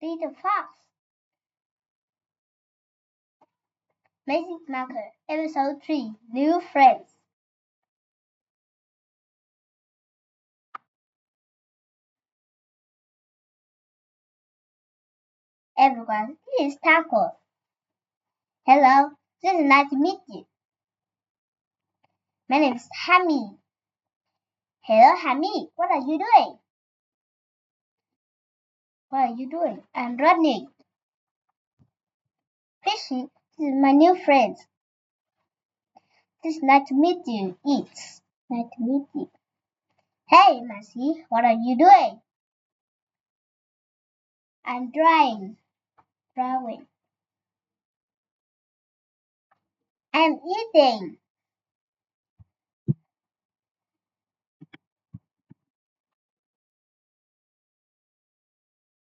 Little Fox. Magic Marker, Episode 3, New Friends. Everyone, this is Taco. Hello, this is nice to meet you. My name is Hammy. Hello, Hammy. What are you doing? What are you doing? I'm running. Fishy, this is my new friend. This is nice to meet you. It's nice to meet you. Hey, Mercy, what are you doing? I'm drawing. I'm eating.